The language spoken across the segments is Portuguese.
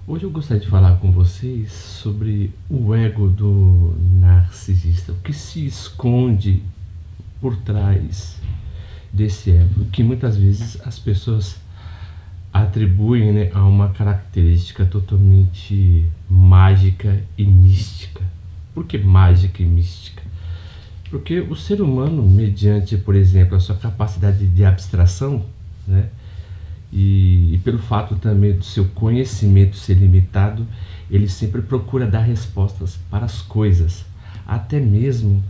Hoje eu gostaria de falar com vocês sobre o ego do narcisista, o que se esconde por trás desse ego, que muitas vezes as pessoas atribuem, né, a uma característica totalmente mágica e mística. Por que mágica e mística? Porque o ser humano, mediante, por exemplo, a sua capacidade de abstração, né, e pelo fato também do seu conhecimento ser limitado, ele sempre procura dar respostas para as coisas, até mesmo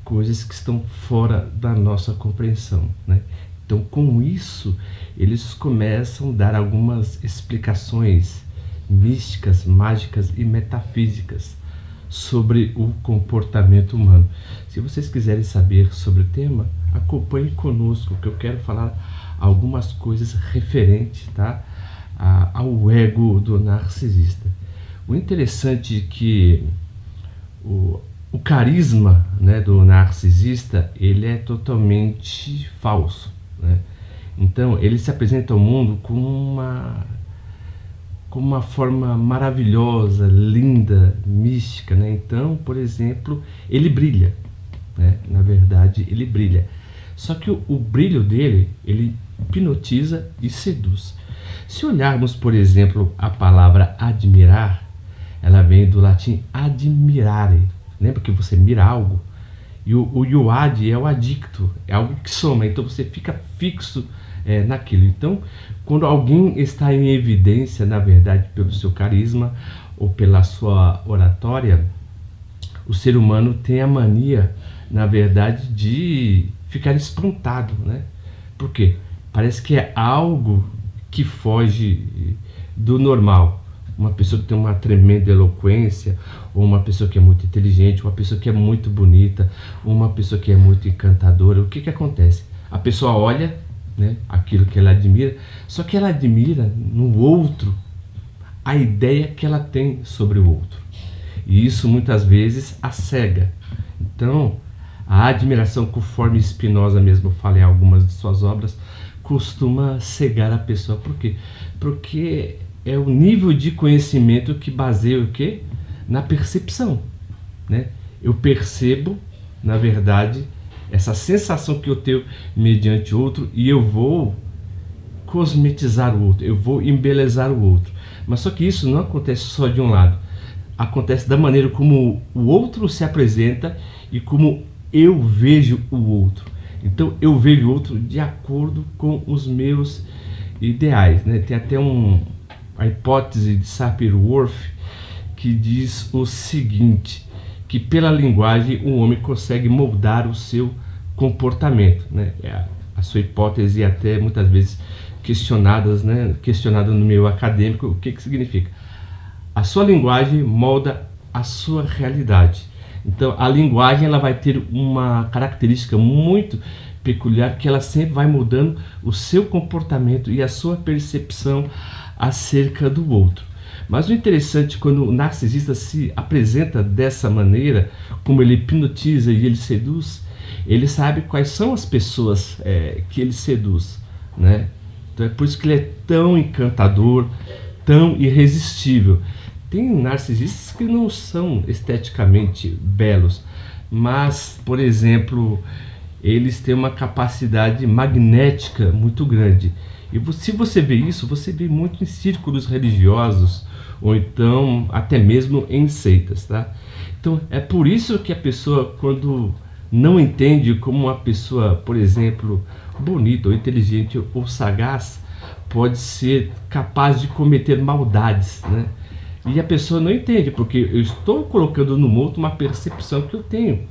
coisas que estão fora da nossa compreensão, né? Então, com isso, eles começam a dar algumas explicações místicas, mágicas e metafísicas sobre o comportamento humano. Se vocês quiserem saber sobre o tema, acompanhe conosco, que eu quero falar algumas coisas referentes, tá, ao ego do narcisista. O interessante é que o carisma, né, do narcisista, ele é totalmente falso, né? Então ele se apresenta ao mundo com uma forma maravilhosa, linda, mística, né? Então, por exemplo, ele brilha, né? Na verdade, ele brilha. Só que o brilho dele, ele hipnotiza e seduz. Se olharmos, por exemplo, a palavra admirar, ela vem do latim admirare. Lembra que você mira algo? E o ad é o adicto, é algo que soma, então você fica fixo naquilo. Então, quando alguém está em evidência, na verdade, pelo seu carisma ou pela sua oratória, o ser humano tem a mania, na verdade, de ficar espantado, né? Por quê? Parece que é algo que foge do normal. Uma pessoa que tem uma tremenda eloquência, ou uma pessoa que é muito inteligente, uma pessoa que é muito bonita, ou uma pessoa que é muito encantadora. O que que acontece? A pessoa olha, né, aquilo que ela admira, só que ela admira no outro a ideia que ela tem sobre o outro. E isso muitas vezes a cega. Então, a admiração, conforme Spinoza mesmo fala em algumas de suas obras, costuma cegar a pessoa. Por quê? Porque é o nível de conhecimento que baseia o quê? Na percepção, né? Eu percebo, na verdade, essa sensação que eu tenho mediante outro, e eu vou cosmetizar o outro, eu vou embelezar o outro. Mas só que isso não acontece só de um lado. Acontece da maneira como o outro se apresenta e como eu vejo o outro. Então eu vejo o outro de acordo com os meus ideais, né? Tem até a hipótese de Sapir-Whorf que diz o seguinte, que pela linguagem o homem consegue moldar o seu comportamento, né? A sua hipótese é até muitas vezes questionada no meio acadêmico. O que significa? A sua linguagem molda a sua realidade. Então a linguagem ela vai ter uma característica muito peculiar, que ela sempre vai mudando o seu comportamento e a sua percepção acerca do outro. Mas o interessante, quando o narcisista se apresenta dessa maneira, como ele hipnotiza e ele seduz, ele sabe quais são as pessoas que ele seduz, né? Então é por isso que ele é tão encantador, tão irresistível. Tem narcisistas que não são esteticamente belos, mas, por exemplo, eles têm uma capacidade magnética muito grande. E se você vê isso, você vê muito em círculos religiosos, ou então até mesmo em seitas, tá? Então é por isso que a pessoa, quando não entende como uma pessoa, por exemplo, bonita ou inteligente ou sagaz, pode ser capaz de cometer maldades, né? E a pessoa não entende, porque eu estou colocando no outro uma percepção que eu tenho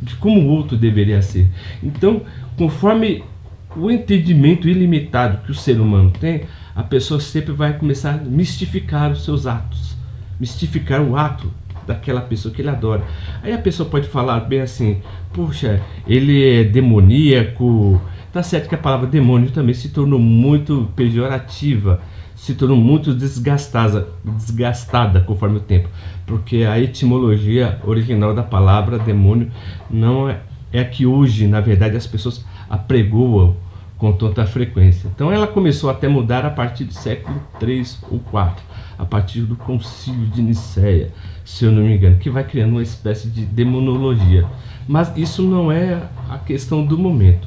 de como o outro deveria ser. Então, conforme o entendimento ilimitado que o ser humano tem, a pessoa sempre vai começar a mistificar os seus atos, mistificar o ato daquela pessoa que ele adora. Aí a pessoa pode falar bem assim, puxa, ele é demoníaco. Tá certo que a palavra demônio também se tornou muito pejorativa, se tornou muito desgastada conforme o tempo, porque a etimologia original da palavra demônio não é a que hoje, na verdade, as pessoas apregoam com tanta frequência. Então ela começou até a mudar a partir do século 3 ou 4. a partir do Concílio de Nicéia, se eu não me engano, que vai criando uma espécie de demonologia. Mas isso não é a questão do momento.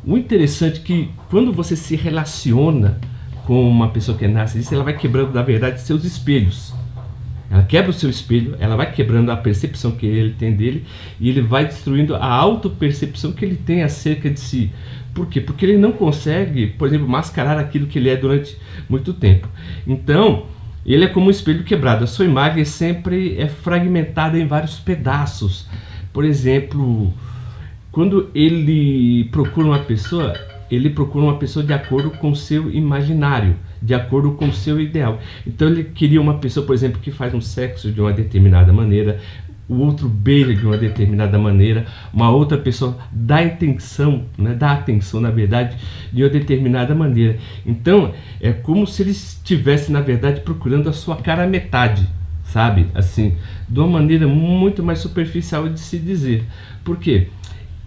O interessante é que quando você se relaciona com uma pessoa que é narcisista, ela vai quebrando, na verdade, seus espelhos. Ela quebra o seu espelho, ela vai quebrando a percepção que ele tem dele e ele vai destruindo a autopercepção que ele tem acerca de si. Por quê? Porque ele não consegue, por exemplo, mascarar aquilo que ele é durante muito tempo. Então, ele é como um espelho quebrado. A sua imagem sempre é fragmentada em vários pedaços. Por exemplo, quando ele procura uma pessoa, ele procura uma pessoa de acordo com o seu imaginário, de acordo com o seu ideal. Então ele queria uma pessoa, por exemplo, que faz um sexo de uma determinada maneira, o outro beija de uma determinada maneira, uma outra pessoa dá atenção, né, na verdade, de uma determinada maneira. Então é como se ele estivesse, na verdade, procurando a sua cara metade, sabe? Assim, de uma maneira muito mais superficial de se dizer. Por quê?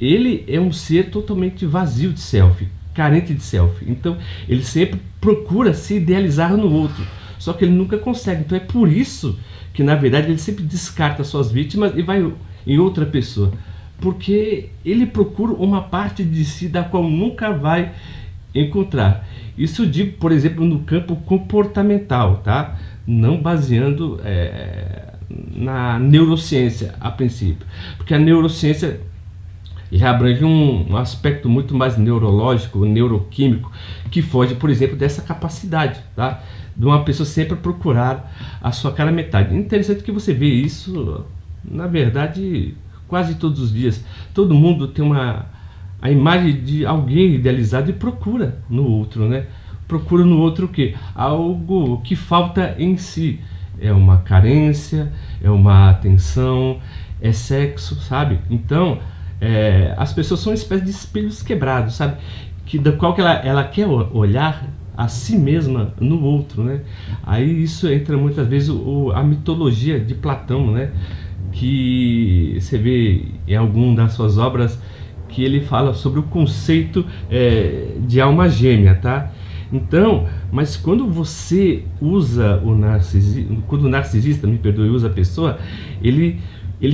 Ele é um ser totalmente vazio de self, carente de self. Então ele sempre procura se idealizar no outro, só que ele nunca consegue. Então é por isso que, na verdade, ele sempre descarta suas vítimas e vai em outra pessoa, porque ele procura uma parte de si da qual nunca vai encontrar. Isso eu digo, por exemplo, no campo comportamental, tá? Não baseando na neurociência a princípio, porque a neurociência já abrange um aspecto muito mais neurológico, neuroquímico, que foge, por exemplo, dessa capacidade, tá? De uma pessoa sempre procurar a sua cara metade. Interessante que você vê isso, na verdade, quase todos os dias. Todo mundo tem a imagem de alguém idealizado e procura no outro, né? Procura no outro o quê? Algo que falta em si. É uma carência, é uma atenção, é sexo, sabe? Então, as pessoas são uma espécie de espelhos quebrados, sabe? Da qual que ela quer olhar a si mesma no outro, né? Aí isso entra muitas vezes a mitologia de Platão, né? Que você vê em alguma das suas obras que ele fala sobre o conceito de alma gêmea, tá? Então, mas quando você usa o narcisista, me perdoe, usa a pessoa, ele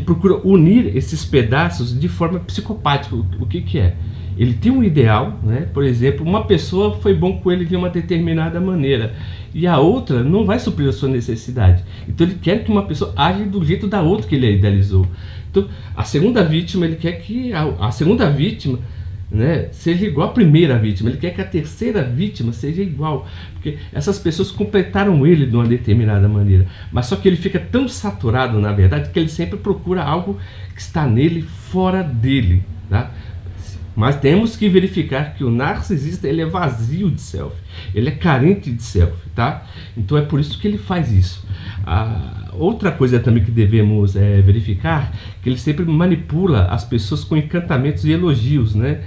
procura unir esses pedaços de forma psicopática. O que é? Ele tem um ideal, né? Por exemplo, uma pessoa foi bom com ele de uma determinada maneira e a outra não vai suprir a sua necessidade. Então ele quer que uma pessoa age do jeito da outra que ele idealizou. Então a segunda vítima, ele quer que a segunda vítima, né, seja igual à primeira vítima. Ele quer que a terceira vítima seja igual, porque essas pessoas completaram ele de uma determinada maneira, mas só que ele fica tão saturado, na verdade, que ele sempre procura algo que está nele, fora dele, tá? Mas temos que verificar que o narcisista, ele é vazio de self, ele é carente de self, tá? Então é por isso que ele faz isso. Outra coisa também que devemos verificar, que ele sempre manipula as pessoas com encantamentos e elogios, né?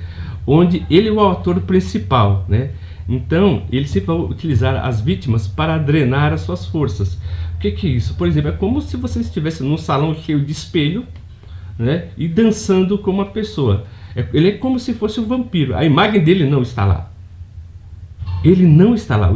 Onde ele é o autor principal, né? Então ele sempre vai utilizar as vítimas para drenar as suas forças. O que é isso? Por exemplo, é como se você estivesse num salão cheio de espelho, né? E dançando com uma pessoa. Ele é como se fosse um vampiro. A imagem dele não está lá. Ele não está lá.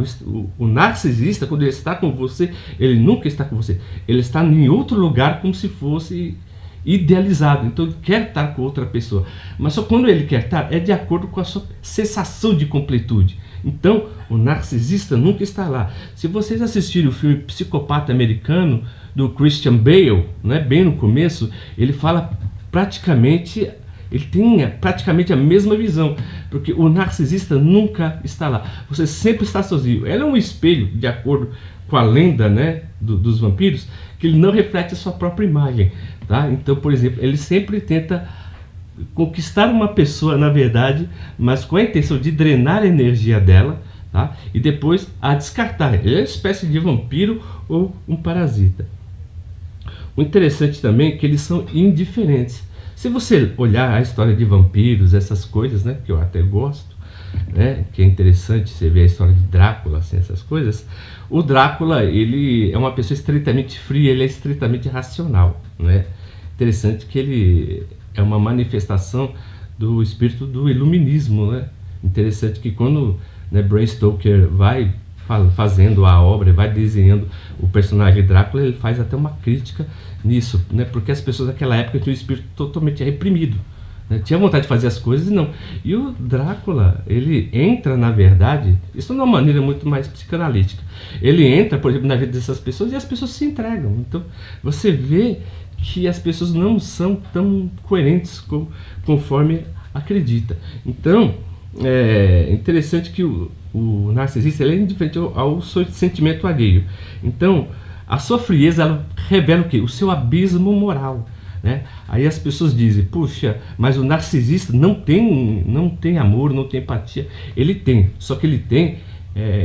O narcisista, quando ele está com você, ele nunca está com você. Ele está em outro lugar, como se fosse idealizado. Então ele quer estar com outra pessoa. Mas só quando ele quer estar, é de acordo com a sua sensação de completude. Então o narcisista nunca está lá. Se vocês assistirem o filme Psicopata Americano, do Christian Bale, né, bem no começo, ele fala praticamente... Ele tem praticamente a mesma visão, porque o narcisista nunca está lá. Você sempre está sozinho. Ele é um espelho, de acordo com a lenda, né, dos vampiros, que ele não reflete a sua própria imagem, tá? Então, por exemplo, ele sempre tenta conquistar uma pessoa, na verdade, mas com a intenção de drenar a energia dela, tá? E depois a descartar. Ele é uma espécie de vampiro ou um parasita. O interessante também é que eles são indiferentes. Se você olhar a história de vampiros, essas coisas, né, que eu até gosto, né, que é interessante você ver a história de Drácula, assim, essas coisas. O Drácula, ele é uma pessoa estritamente fria, ele é estritamente racional, né? Interessante que ele é uma manifestação do espírito do iluminismo, né? Interessante que quando, né, Bram Stoker vai fazendo a obra, vai desenhando o personagem Drácula, ele faz até uma crítica nisso, né? Porque as pessoas naquela época tinham o espírito totalmente reprimido, né? Tinha vontade de fazer as coisas e não. E o Drácula, ele entra, na verdade, isso de uma maneira muito mais psicanalítica. Ele entra, por exemplo, na vida dessas pessoas e as pessoas se entregam. Então, você vê que as pessoas não são tão coerentes conforme acredita. Então, é interessante que o narcisista, ele é indiferente ao seu sentimento alheio. Então, a sua frieza, ela revela o quê? O seu abismo moral, né? Aí as pessoas dizem, puxa, mas o narcisista não tem amor, não tem empatia. Ele tem, só que ele tem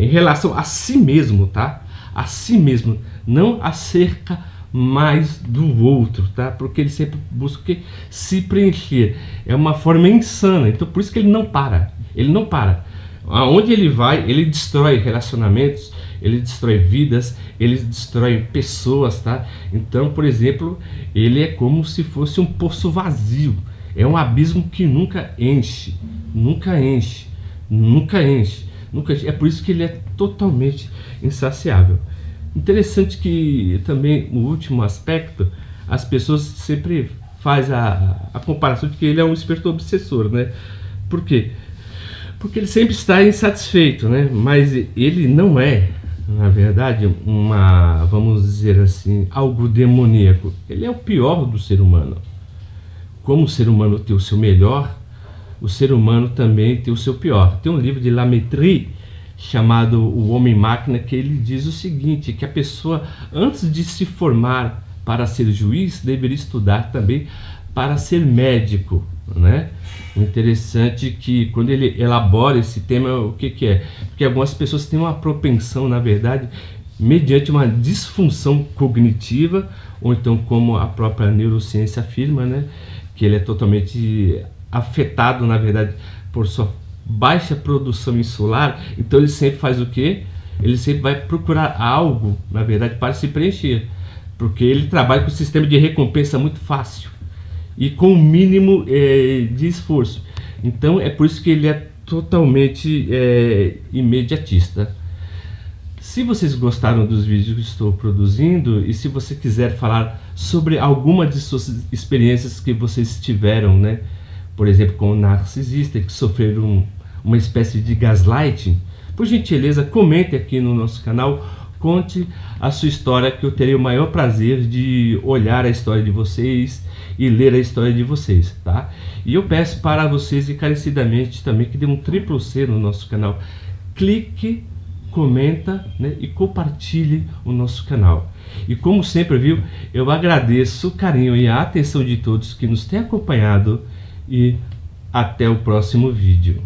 em relação a si mesmo, tá? A si mesmo, não acerca mais do outro, tá? Porque ele sempre busca o quê? Se preencher. É uma forma insana. Então por isso que ele não para. Ele não para. Aonde ele vai, ele destrói relacionamentos, ele destrói vidas, ele destrói pessoas, tá? Então, por exemplo, ele é como se fosse um poço vazio. É um abismo que nunca enche, nunca enche, nunca enche, nunca enche. É por isso que ele é totalmente insaciável. Interessante que também o último aspecto, as pessoas sempre fazem a comparação de que ele é um espírito obsessor, né? Por quê? Porque ele sempre está insatisfeito, né? Mas ele não é, na verdade, vamos dizer assim, algo demoníaco. Ele é o pior do ser humano. Como o ser humano tem o seu melhor, o ser humano também tem o seu pior. Tem um livro de Lametrie chamado O Homem-Máquina, que ele diz o seguinte, que a pessoa, antes de se formar para ser juiz, deveria estudar também para ser médico, né? O interessante é que quando ele elabora esse tema, o que é? Porque algumas pessoas têm uma propensão, na verdade, mediante uma disfunção cognitiva, ou então como a própria neurociência afirma, né? Que ele é totalmente afetado, na verdade, por sua baixa produção insular. Então ele sempre faz o quê? Ele sempre vai procurar algo, na verdade, para se preencher, porque ele trabalha com um sistema de recompensa muito fácil e com o mínimo de esforço. Então é por isso que ele é totalmente imediatista. Se vocês gostaram dos vídeos que estou produzindo e se você quiser falar sobre alguma de suas experiências que vocês tiveram, né? Por exemplo, com o narcisista que sofreram uma espécie de gaslighting, por gentileza, comente aqui no nosso canal, conte a sua história, que eu terei o maior prazer de olhar a história de vocês e ler a história de vocês, tá? E eu peço para vocês encarecidamente também que dê um triplo C no nosso canal. Clique, comenta, né, e compartilhe o nosso canal. E como sempre, viu, eu agradeço o carinho e a atenção de todos que nos têm acompanhado e até o próximo vídeo.